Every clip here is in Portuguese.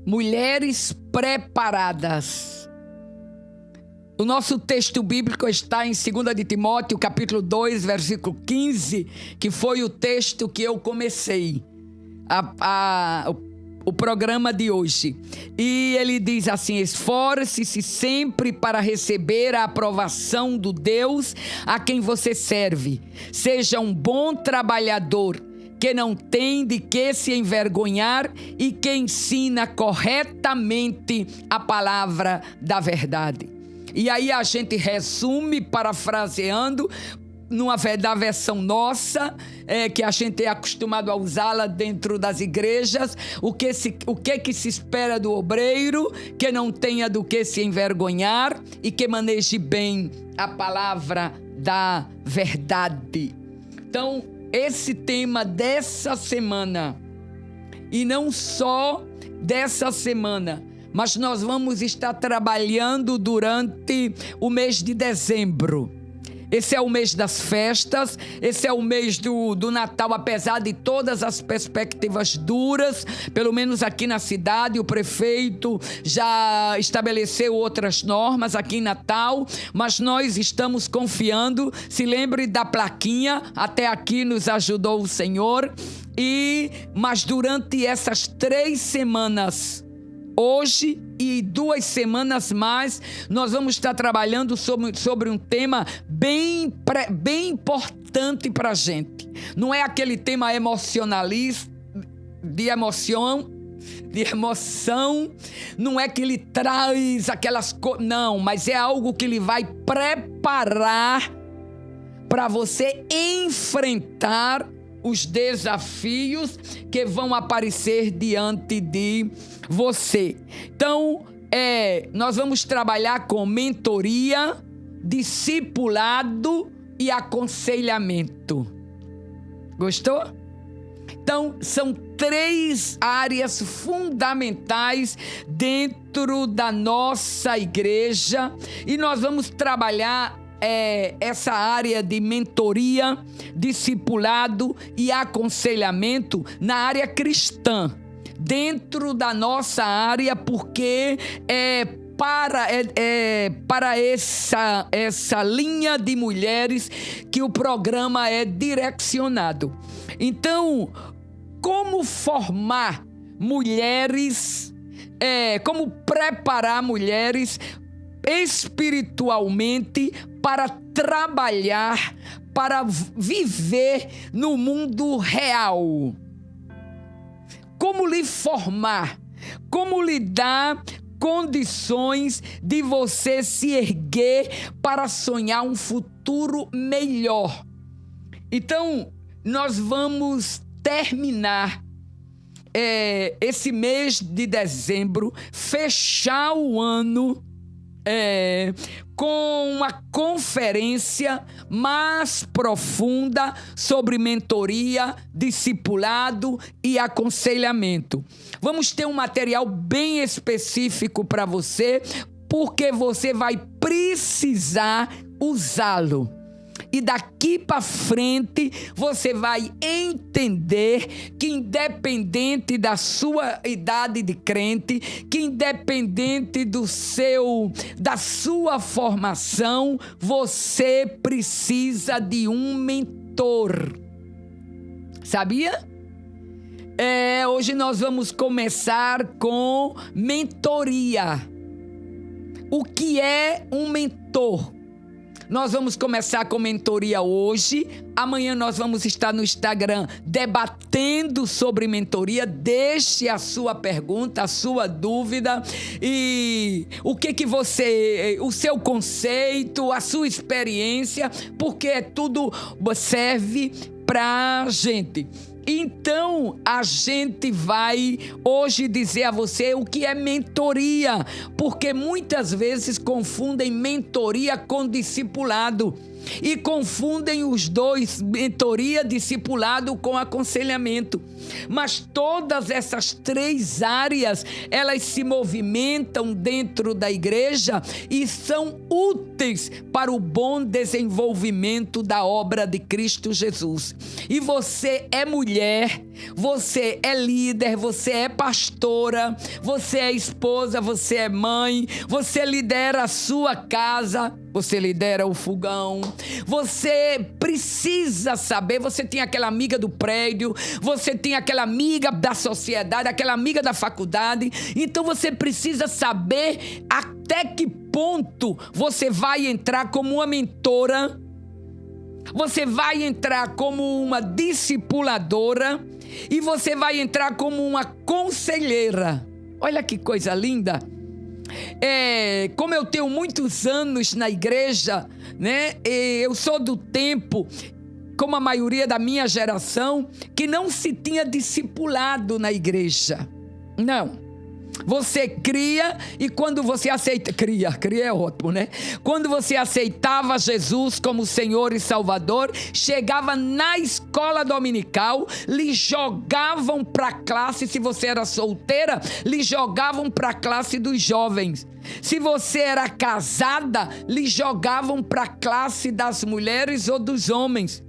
Mulheres preparadas. O nosso texto bíblico está em 2 de Timóteo, capítulo 2, versículo 15, que foi o texto que eu comecei o programa de hoje. E ele diz assim: esforce-se sempre para receber a aprovação do Deus a quem você serve. Seja um bom trabalhador, que não tem de que se envergonhar e que ensina corretamente a palavra da verdade. E aí a gente resume, parafraseando, da versão nossa, que a gente é acostumado a usá-la dentro das igrejas, o que se espera do obreiro, que não tenha do que se envergonhar e que maneje bem a palavra da verdade. Então, esse tema dessa semana, e não só dessa semana, mas nós vamos estar trabalhando durante o mês de dezembro. Esse é o mês das festas, esse é o mês do Natal, apesar de todas as perspectivas duras, pelo menos aqui na cidade, o prefeito já estabeleceu outras normas aqui em Natal, mas nós estamos confiando. Se lembre da plaquinha, até aqui nos ajudou o Senhor. Mas durante essas 3 semanas, hoje e 2 semanas mais, nós vamos estar trabalhando sobre um tema bem importante para a gente. Não é aquele tema emocionalista, de emoção, não é que ele traz aquelas coisas, não, mas é algo que ele vai preparar para você enfrentar os desafios que vão aparecer diante de você. Então, nós vamos trabalhar com mentoria, discipulado e aconselhamento. Gostou? Então, são 3 áreas fundamentais dentro da nossa igreja e nós vamos trabalhar essa área de mentoria, discipulado e aconselhamento na área cristã, dentro da nossa área, porque para essa linha de mulheres que o programa é direcionado. Então, como formar mulheres, como preparar mulheres espiritualmente para trabalhar, para viver no mundo real. Como lhe formar? Como lhe dar condições de você se erguer para sonhar um futuro melhor? Então, nós vamos terminar esse mês de dezembro, fechar o ano com uma conferência mais profunda sobre mentoria, discipulado e aconselhamento. Vamos ter um material bem específico para você, porque você vai precisar usá-lo. E daqui para frente você vai entender que, independente da sua idade de crente, que independente da sua formação, você precisa de um mentor. Sabia? Hoje nós vamos começar com mentoria. O que é um mentor? Nós vamos começar com mentoria hoje. Amanhã nós vamos estar no Instagram debatendo sobre mentoria. Deixe a sua pergunta, a sua dúvida e o seu conceito, a sua experiência, porque tudo serve pra gente. Então, a gente vai hoje dizer a você o que é mentoria, porque muitas vezes confundem mentoria com discipulado e confundem os dois, mentoria, discipulado com aconselhamento. Mas todas essas 3 áreas, elas se movimentam dentro da igreja e são úteis para o bom desenvolvimento da obra de Cristo Jesus. E você é mulher, Você é líder, você é pastora, você é esposa, você é mãe, você lidera a sua casa, você lidera o fogão. Você precisa saber, você tem aquela amiga do prédio, você tem aquela amiga da sociedade, aquela amiga da faculdade. Então você precisa saber até que ponto você vai entrar como uma mentora, você vai entrar como uma discipuladora e você vai entrar como uma conselheira. Olha que coisa linda. Como eu tenho muitos anos na igreja, né? Eu sou do tempo, como a maioria da minha geração, que não se tinha discipulado na igreja. Não. Você cria e quando você aceita... Cria é ótimo, né? Quando você aceitava Jesus como Senhor e Salvador, chegava na escola dominical, lhe jogavam para a classe, se você era solteira, lhe jogavam para a classe dos jovens. Se você era casada, lhe jogavam para a classe das mulheres ou dos homens.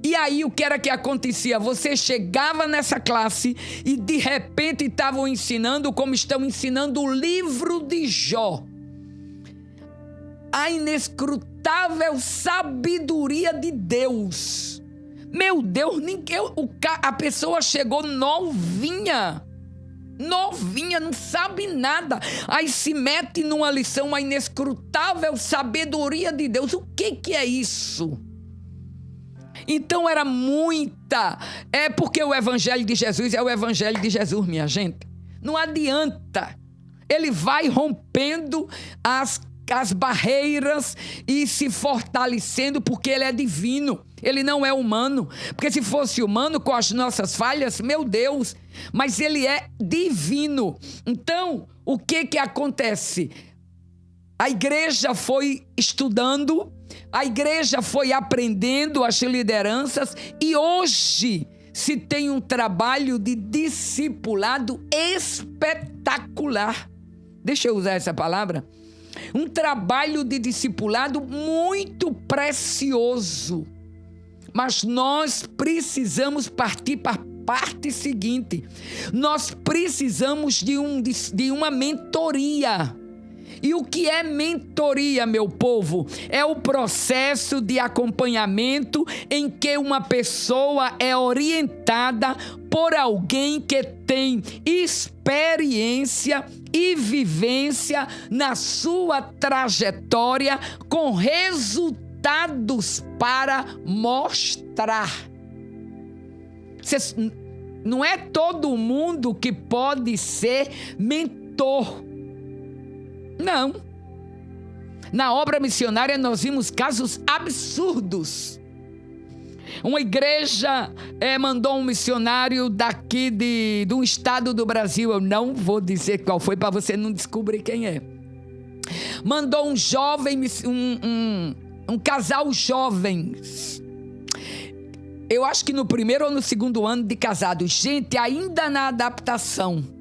E aí o que era que acontecia? Você chegava nessa classe e de repente estavam ensinando como estão ensinando o livro de Jó. A inescrutável sabedoria de Deus. Meu Deus, a pessoa chegou novinha, não sabe nada. Aí se mete numa lição, a inescrutável sabedoria de Deus. O que é isso? Então era muita. É porque o evangelho de Jesus é o evangelho de Jesus, minha gente. Não adianta. Ele vai rompendo as barreiras e se fortalecendo porque ele é divino. Ele não é humano. Porque se fosse humano com as nossas falhas, meu Deus. Mas ele é divino. Então, o que acontece? A igreja foi estudando, a igreja foi aprendendo as lideranças e hoje se tem um trabalho de discipulado espetacular. Deixa eu usar essa palavra. Um trabalho de discipulado muito precioso. Mas nós precisamos partir para a parte seguinte. Nós precisamos de uma mentoria. E o que é mentoria, meu povo? É o processo de acompanhamento em que uma pessoa é orientada por alguém que tem experiência e vivência na sua trajetória com resultados para mostrar. Não é todo mundo que pode ser mentor. Não. Na obra missionária nós vimos casos absurdos. Uma igreja mandou um missionário daqui de um estado do Brasil. Eu não vou dizer qual foi para você não descobrir quem é. Mandou um jovem, um casal jovens. Eu acho que no primeiro ou no segundo ano de casado. Gente, ainda na adaptação.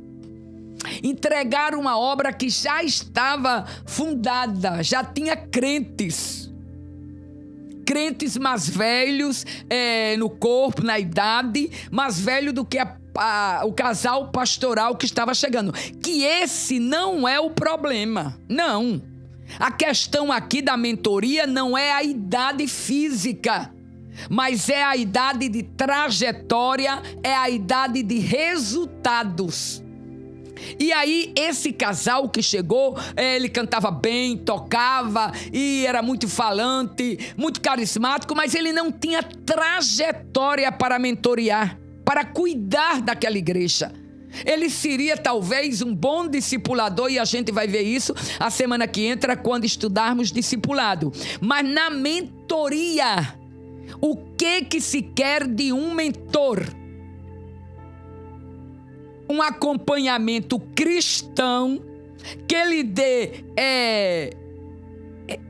Entregaram uma obra que já estava fundada, já tinha crentes mais velhos no corpo, na idade, mais velho do que o casal pastoral que estava chegando. Que esse não é o problema, não. A questão aqui da mentoria não é a idade física, mas é a idade de trajetória, é a idade de resultados. E aí esse casal que chegou, ele cantava bem, tocava e era muito falante, muito carismático, mas ele não tinha trajetória para mentorear, para cuidar daquela igreja. Ele seria talvez um bom discipulador e a gente vai ver isso a semana que entra quando estudarmos discipulado. Mas na mentoria, o que se quer de um mentor? Um acompanhamento cristão que lhe dê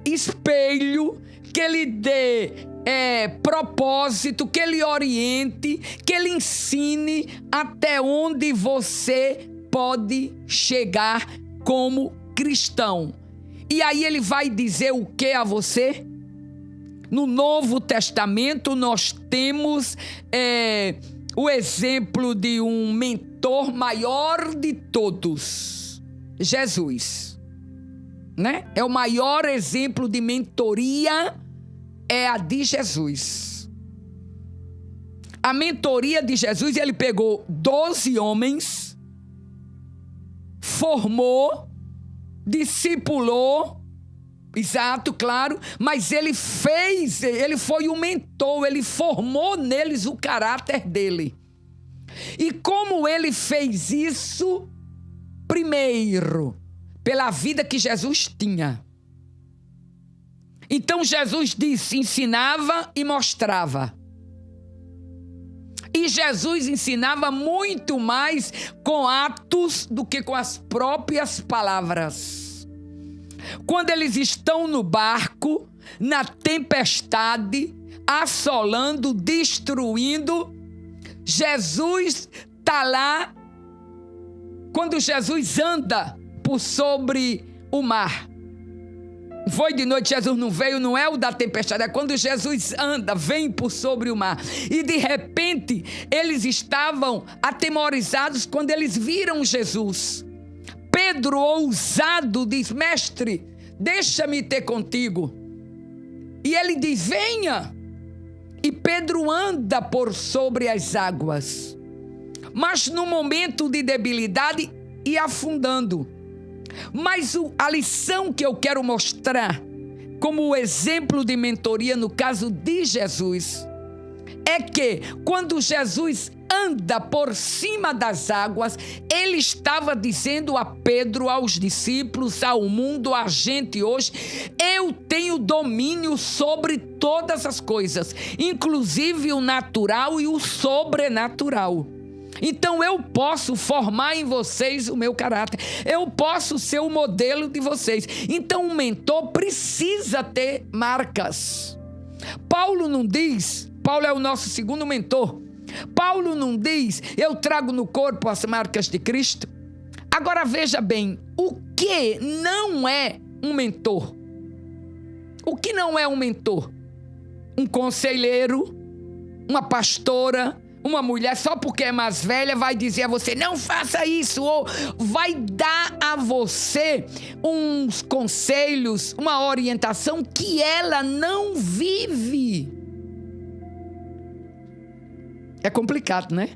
espelho, que lhe dê propósito, que lhe oriente, que lhe ensine até onde você pode chegar como cristão. E aí ele vai dizer o que a você? No Novo Testamento nós temos o exemplo de um mentor maior de todos, Jesus, né? É o maior exemplo de mentoria, é a de Jesus. A mentoria de Jesus, ele pegou 12 homens, formou, discipulou, exato, claro, mas ele foi o mentor, ele formou neles o caráter dele. E como ele fez isso? Primeiro, pela vida que Jesus tinha. Então Jesus disse, ensinava e mostrava. E Jesus ensinava muito mais com atos do que com as próprias palavras. Quando eles estão no barco, na tempestade, assolando, destruindo, Jesus está lá. Quando Jesus anda por sobre o mar, foi de noite, Jesus não veio, não é o da tempestade, é quando Jesus anda, vem por sobre o mar. E de repente, eles estavam atemorizados quando eles viram Jesus. Pedro, ousado, diz, mestre, deixa-me ter contigo. E ele diz, venha. E Pedro anda por sobre as águas. Mas no momento de debilidade, ia afundando. Mas a lição que eu quero mostrar, como exemplo de mentoria no caso de Jesus, é que quando Jesus anda por cima das águas, ele estava dizendo a Pedro, aos discípulos, ao mundo, a gente hoje, eu tenho domínio sobre todas as coisas, inclusive o natural e o sobrenatural. Então eu posso formar em vocês o meu caráter, eu posso ser o modelo de vocês. Então o mentor precisa ter marcas. Paulo não diz, Paulo é o nosso segundo mentor, Paulo não diz, eu trago no corpo as marcas de Cristo. Agora veja bem, o que não é um mentor? O que não é um mentor? Um conselheiro, uma pastora, uma mulher, só porque é mais velha, vai dizer a você, não faça isso, ou vai dar a você uns conselhos, uma orientação que ela não vive. É complicado, né?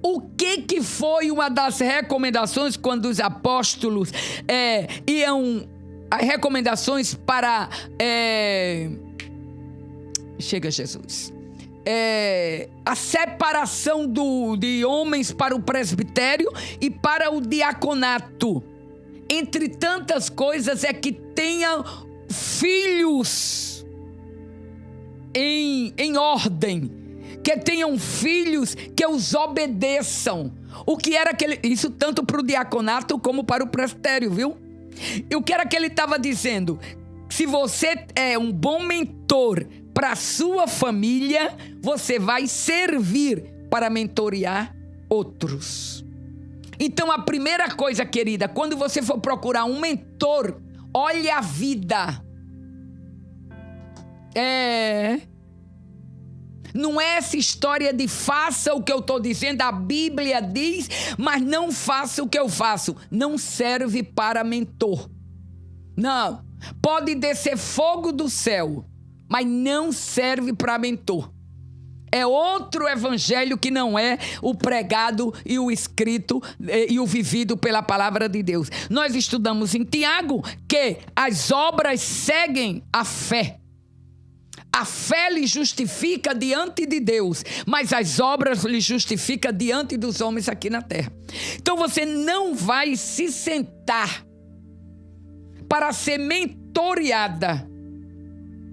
O que foi uma das recomendações quando os apóstolos iam... As recomendações para... Chega, Jesus. A separação de homens para o presbitério e para o diaconato. Entre tantas coisas, é que tenha filhos em ordem. Que tenham filhos que os obedeçam. O que era isso tanto para o diaconato como para o presbitério, viu? E o que era que ele estava dizendo? Se você é um bom mentor para a sua família, você vai servir para mentorear outros. Então a primeira coisa, querida, quando você for procurar um mentor, olhe a vida. Não é essa história de faça o que eu estou dizendo, a Bíblia diz, mas não faça o que eu faço. Não serve para mentor. Não. Pode descer fogo do céu, mas não serve para mentor. É outro evangelho que não é o pregado e o escrito e o vivido pela palavra de Deus. Nós estudamos em Tiago que as obras seguem a fé. A fé lhe justifica diante de Deus, mas as obras lhe justificam diante dos homens aqui na terra. Então você não vai se sentar para ser mentoreada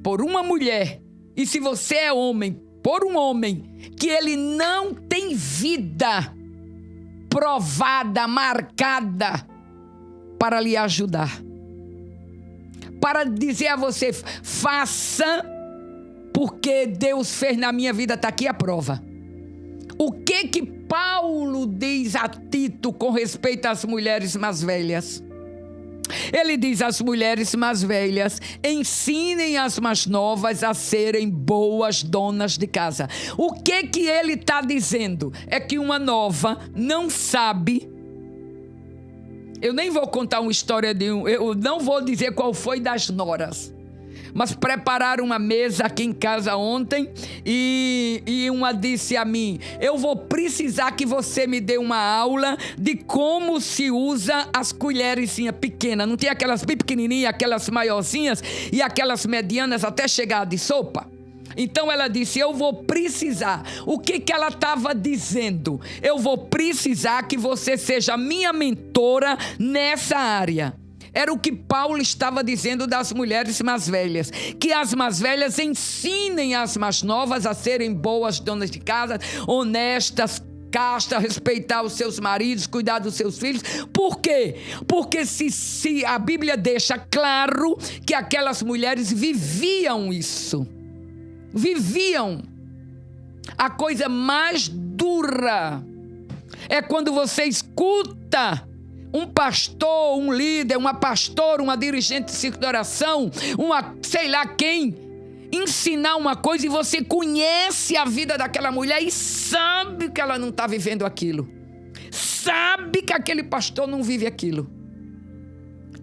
por uma mulher, e se você é homem, por um homem que ele não tem vida provada, marcada para lhe ajudar, para dizer a você, faça porque Deus fez na minha vida, está aqui a prova. O que Paulo diz a Tito com respeito às mulheres mais velhas? Ele diz às mulheres mais velhas: ensinem as mais novas a serem boas donas de casa. O que ele está dizendo? É que uma nova não sabe. Eu nem vou contar uma história eu não vou dizer qual foi das noras. Mas prepararam uma mesa aqui em casa ontem e uma disse a mim: eu vou precisar que você me dê uma aula de como se usa as colherzinhas pequenas. Não tem aquelas bem pequenininhas, aquelas maiorzinhas e aquelas medianas até chegar de sopa? Então ela disse: eu vou precisar. O que ela estava dizendo? Eu vou precisar que você seja minha mentora nessa área. Era o que Paulo estava dizendo das mulheres mais velhas. Que as mais velhas ensinem as mais novas a serem boas donas de casa, honestas, castas, respeitar os seus maridos, cuidar dos seus filhos. Por quê? Porque se a Bíblia deixa claro que aquelas mulheres viviam isso. Viviam. A coisa mais dura é quando você escuta um pastor, um líder, uma pastora, uma dirigente de círculo de oração, sei lá quem, ensinar uma coisa e você conhece a vida daquela mulher e sabe que ela não está vivendo aquilo. Sabe que aquele pastor não vive aquilo.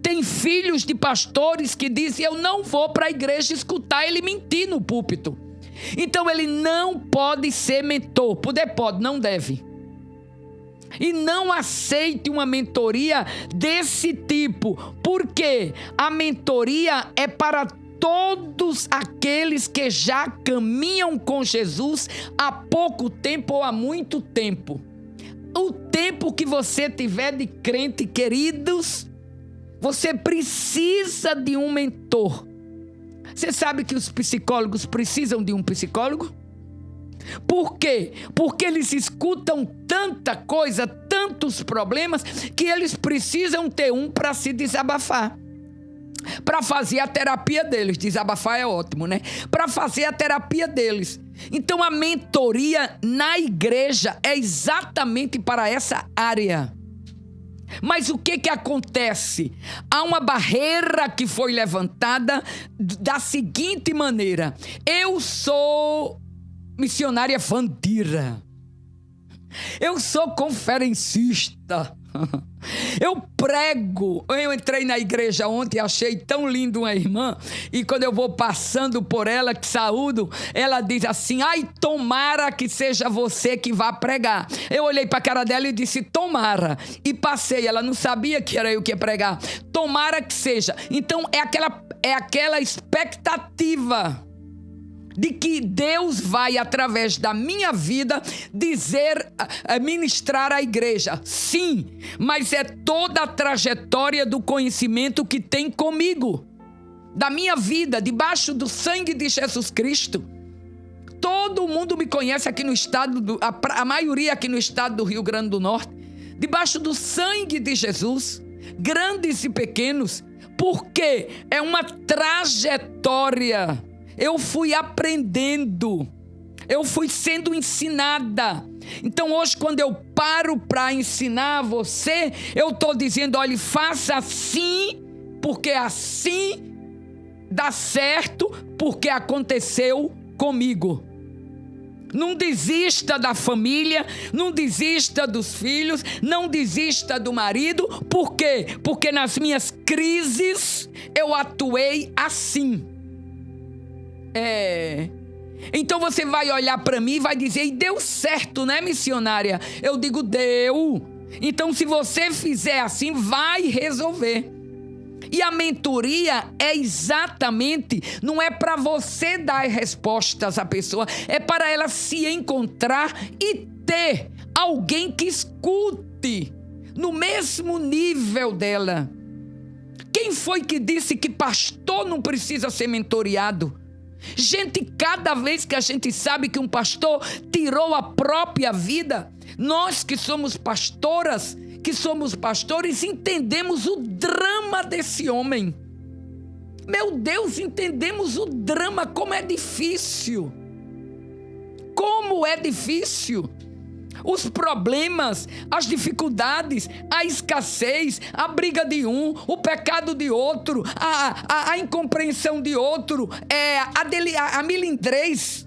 Tem filhos de pastores que dizem: eu não vou para a igreja escutar ele mentir no púlpito. Então ele não pode ser mentor. Poder pode, não deve. E não aceite uma mentoria desse tipo. Porque a mentoria é para todos aqueles que já caminham com Jesus há pouco tempo ou há muito tempo. O tempo que você tiver de crente, queridos, você precisa de um mentor. Você sabe que os psicólogos precisam de um psicólogo? Por quê? Porque eles escutam tanta coisa, tantos problemas, que eles precisam ter um para se desabafar. Para fazer a terapia deles. Desabafar é ótimo, né? Para fazer a terapia deles. Então a mentoria na igreja é exatamente para essa área. Mas o que acontece? Há uma barreira que foi levantada da seguinte maneira: eu sou missionária fandira, eu sou conferencista, eu prego. Eu entrei na igreja ontem, achei tão lindo uma irmã, e quando eu vou passando por ela, que saúdo, ela diz assim: ai, tomara que seja você que vá pregar. Eu olhei para a cara dela e disse: tomara, e passei. Ela não sabia que era eu que ia pregar. Tomara que seja. Então é aquela expectativa de que Deus vai, através da minha vida, ministrar à igreja. Sim, mas é toda a trajetória do conhecimento que tem comigo, da minha vida, debaixo do sangue de Jesus Cristo. Todo mundo me conhece aqui no estado, a maioria aqui no estado do Rio Grande do Norte, debaixo do sangue de Jesus, grandes e pequenos, porque é uma trajetória. Eu fui aprendendo, eu fui sendo ensinada. Então hoje, quando eu paro para ensinar você, eu estou dizendo: olha, faça assim, porque assim dá certo, porque aconteceu comigo. Não desista da família, não desista dos filhos, não desista do marido. Por quê? Porque nas minhas crises eu atuei assim. Então você vai olhar para mim e vai dizer: e deu certo, né, missionária? Eu digo: deu. Então, se você fizer assim, vai resolver. E a mentoria é exatamente, não é para você dar respostas à pessoa, é para ela se encontrar e ter alguém que escute no mesmo nível dela. Quem foi que disse que pastor não precisa ser mentoreado? Gente, cada vez que a gente sabe que um pastor tirou a própria vida, nós que somos pastoras, que somos pastores, entendemos o drama desse homem. Meu Deus, entendemos o drama, como é difícil. Como é difícil. Os problemas, as dificuldades, a escassez, a briga de um, o pecado de outro, a incompreensão de outro, a melindrez,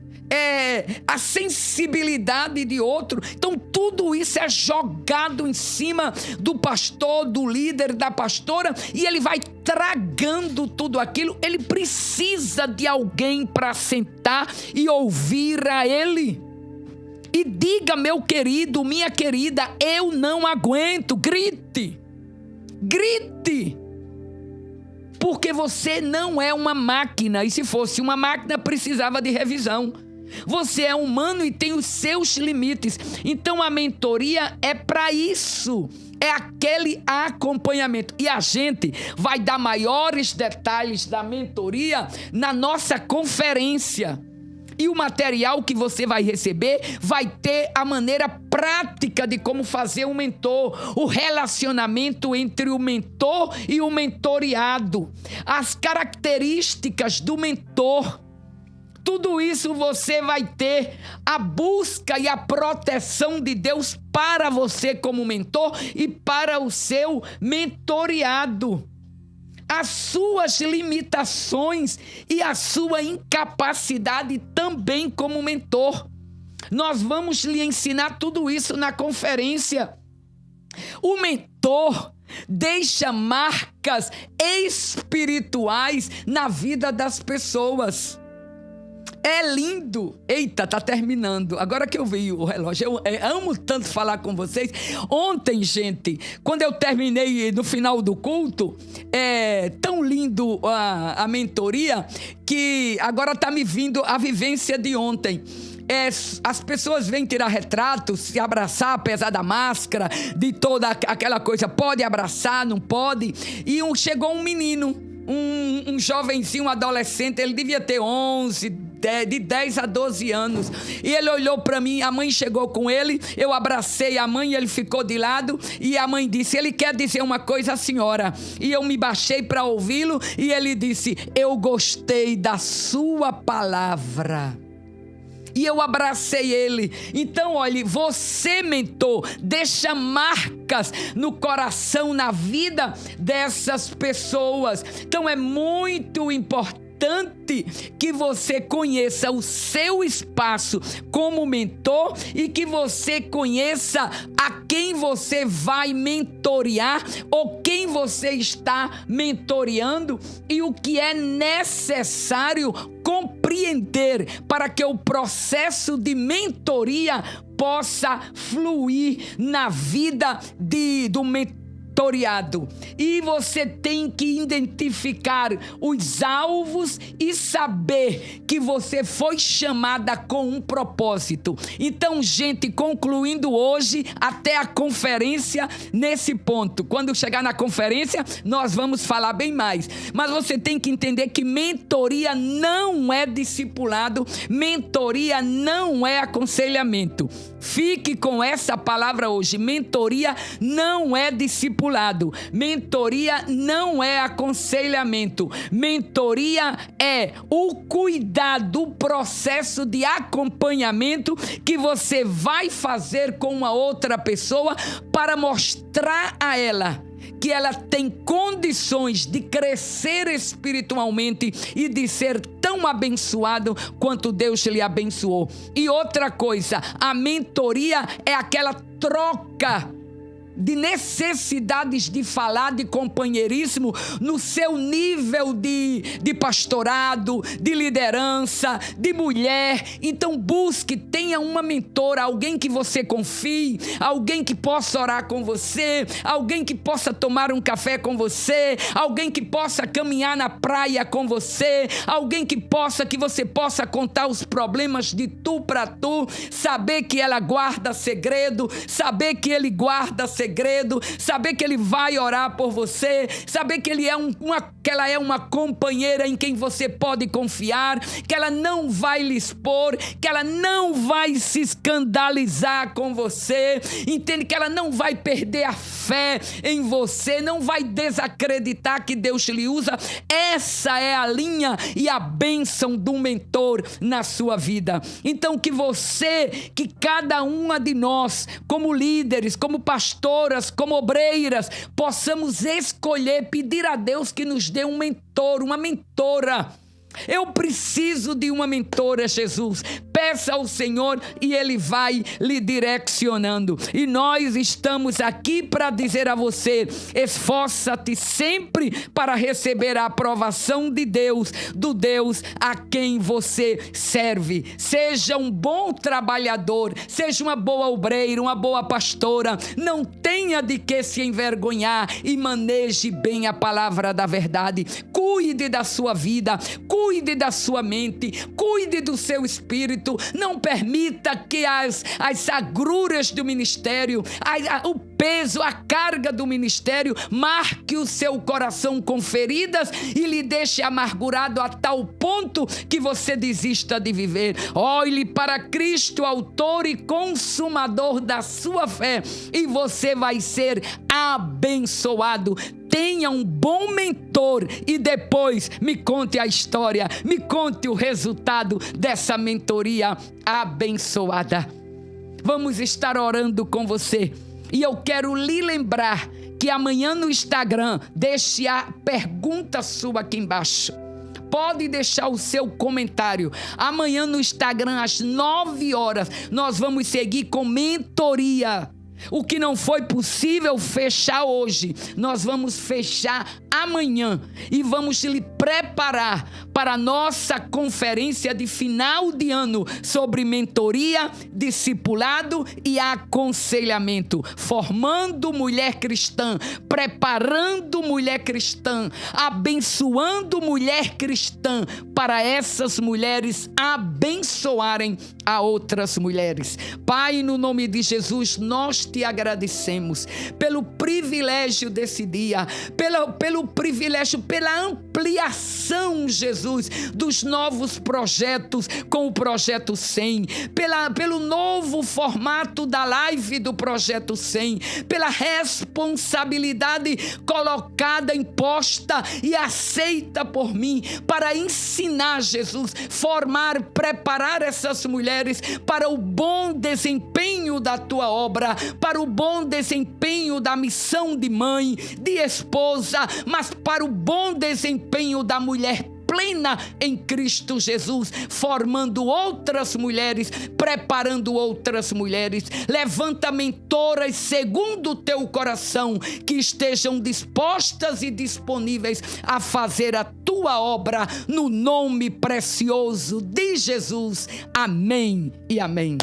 a sensibilidade de outro. Então tudo isso é jogado em cima do pastor, do líder, da pastora, e ele vai tragando tudo aquilo. Ele precisa de alguém para sentar e ouvir a ele. E diga, meu querido, minha querida, eu não aguento. Grite, grite. Porque você não é uma máquina, e se fosse uma máquina precisava de revisão. Você é humano e tem os seus limites. Então a mentoria é para isso. É aquele acompanhamento. E a gente vai dar maiores detalhes da mentoria na nossa conferência. E o material que você vai receber vai ter a maneira prática de como fazer um mentor, o relacionamento entre o mentor e o mentoriado, as características do mentor. Tudo isso você vai ter, a busca e a proteção de Deus para você como mentor e para o seu mentoriado. As suas limitações e a sua incapacidade também como mentor. Nós vamos lhe ensinar tudo isso na conferência. O mentor deixa marcas espirituais na vida das pessoas. É lindo. Eita, tá terminando. Agora que eu vi o relógio, eu amo tanto falar com vocês. Ontem, gente, quando eu terminei no final do culto, tão lindo a mentoria, que agora tá me vindo a vivência de ontem. As pessoas vêm tirar retratos, se abraçar, apesar da máscara, de toda aquela coisa. Pode abraçar, não pode. E chegou um menino, um jovenzinho, um adolescente, ele devia ter 11, de 10 a 12 anos. E ele olhou para mim, a mãe chegou com ele, eu abracei a mãe, ele ficou de lado, e a mãe disse: ele quer dizer uma coisa à senhora. E eu me baixei para ouvi-lo, e ele disse: eu gostei da sua palavra. E eu abracei ele. Então, olhe, você, mentor, deixa marcas no coração, na vida dessas pessoas. Então, é muito importante que você conheça o seu espaço como mentor e que você conheça a quem você vai mentorear ou quem você está mentoreando e o que é necessário compreender para que o processo de mentoria possa fluir na vida do mentoriado. E você tem que identificar os alvos e saber que você foi chamada com um propósito. Então, gente, concluindo hoje até a conferência nesse ponto. Quando chegar na conferência, nós vamos falar bem mais. Mas você tem que entender que mentoria não é discipulado, mentoria não é aconselhamento. Fique com essa palavra hoje. Mentoria não é discipulado. Mentoria não é aconselhamento. Mentoria é o cuidado, o processo de acompanhamento que você vai fazer com uma outra pessoa para mostrar a ela que ela tem condições de crescer espiritualmente e de ser tão abençoado quanto Deus lhe abençoou. E outra coisa, a mentoria é aquela troca de necessidades de falar, de companheirismo no seu nível de pastorado, de liderança, de mulher. Então busque, tenha uma mentora, alguém que você confie, alguém que possa orar com você, alguém que possa tomar um café com você, alguém que possa caminhar na praia com você, alguém que você possa contar os problemas de tu para tu, saber que ela guarda segredo, saber que ele guarda segredo, saber que ele vai orar por você, saber que ele que ela é uma companheira em quem você pode confiar, que ela não vai lhe expor, que ela não vai se escandalizar com você, entende? Que ela não vai perder a fé em você, não vai desacreditar que Deus lhe usa. Essa é a linha e a bênção do mentor na sua vida. Então que cada uma de nós, como líderes, como pastoras, como obreiras, possamos escolher, pedir a Deus que nos dê um mentor, uma mentora. Eu preciso de uma mentora, Jesus. Peça ao Senhor e Ele vai lhe direcionando. E nós estamos aqui para dizer a você: esforça-te sempre para receber a aprovação de Deus, do Deus a quem você serve. Seja um bom trabalhador, seja uma boa obreira, uma boa pastora. Não tenha de que se envergonhar e maneje bem a palavra da verdade. Cuide da sua vida, cuide da sua mente, cuide do seu espírito. Não permita que as agruras do ministério, o peso, a carga do ministério marque o seu coração com feridas e lhe deixe amargurado a tal ponto que você desista de viver. Olhe para Cristo, autor e consumador da sua fé, e você vai ser abençoado. Tenha um bom mentor e depois me conte a história, me conte o resultado dessa mentoria abençoada. Vamos estar orando com você. E eu quero lhe lembrar que amanhã no Instagram, deixe a pergunta sua aqui embaixo. Pode deixar o seu comentário. Amanhã no Instagram, às 9 horas, nós vamos seguir com mentoria. O que não foi possível fechar hoje, nós vamos fechar amanhã e vamos lhe preparar para a nossa conferência de final de ano sobre mentoria, discipulado e aconselhamento, formando mulher cristã, preparando mulher cristã, abençoando mulher cristã, para essas mulheres abençoarem a outras mulheres. Pai, no nome de Jesus, nós te agradecemos pelo privilégio desse dia, pelo privilégio, pela ampliação, Jesus, dos novos projetos com o Projeto 100, pelo novo formato da live do Projeto 100, pela responsabilidade colocada, imposta e aceita por mim para ensinar, Jesus, formar, preparar essas mulheres para o bom desempenho da tua obra, para o bom desempenho da missão de mãe, de esposa, mas para o bom desempenho da mulher plena em Cristo Jesus, formando outras mulheres, preparando outras mulheres. Levanta mentoras segundo o teu coração, que estejam dispostas e disponíveis a fazer a tua obra, no nome precioso de Jesus. Amém e amém.